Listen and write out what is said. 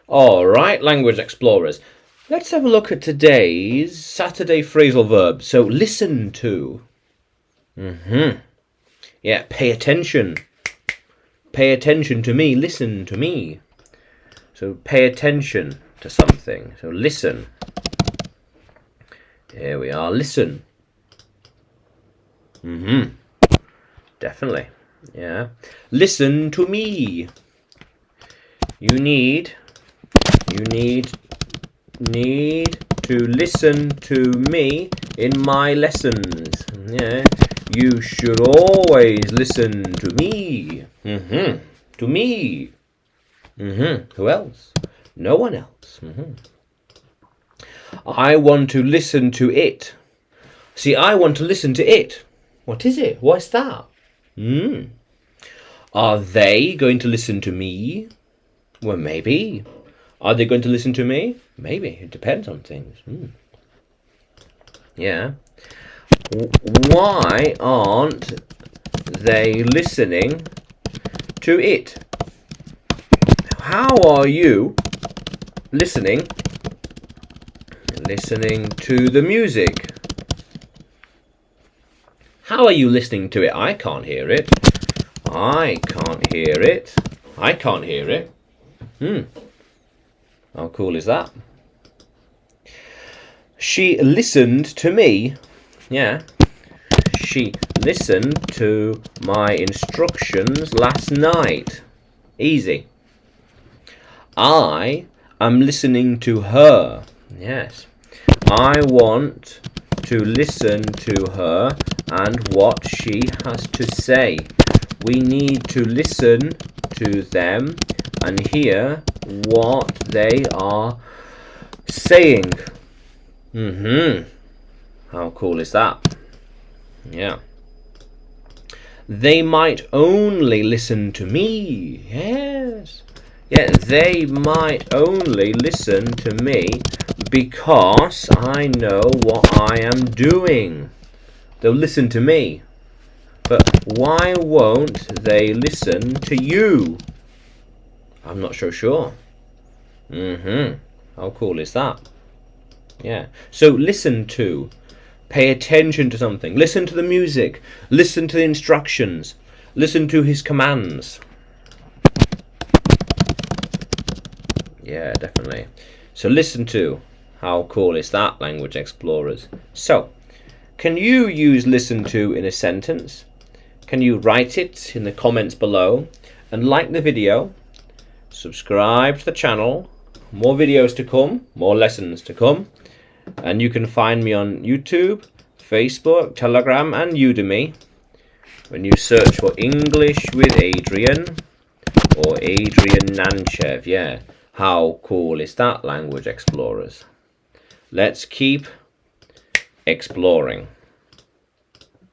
Alright, language explorers. Let's have a look at today's Saturday phrasal verb. So, listen to. Yeah, pay attention. Pay attention to me. Listen to me. So, pay attention to something. So, listen. Here we are. Listen. Definitely. Yeah. Listen to me. You need to listen to me in my lessons. Yeah. You should always listen to me. To me. Who else? No one else. I want to listen to it. See, I want to listen to it. What is it? What's that? Are they going to listen to me? Well, maybe. Are they going to listen to me? Maybe. It depends on things. Yeah. Why aren't they listening to it? How are you listening to the music? How are you listening to it? I can't hear it. I can't hear it. I can't hear it. How cool is that? She listened to me. Yeah. She listened to my instructions last night. Easy. I am listening to her. Yes. I want to listen to her and what she has to say. We need to listen to them and hear what they are saying. How cool is that? Yeah. They might only listen to me. Yes. Yeah, they might only listen to me because I know what I am doing. They'll listen to me. But why won't they listen to you? I'm not so sure. How cool is that? Yeah. So listen to. Pay attention to something. Listen to the music. Listen to the instructions. Listen to his commands. Yeah, definitely. So listen to. How cool is that, language explorers? So, can you use listen to in a sentence? Can you write it in the comments below? And like the video. Subscribe to the channel. More videos to come. More lessons to come. And you can find me on YouTube, Facebook, Telegram and Udemy. When you search for English with Adrian or Adrian Nanchev. Yeah. How cool is that, language explorers? Let's keep exploring.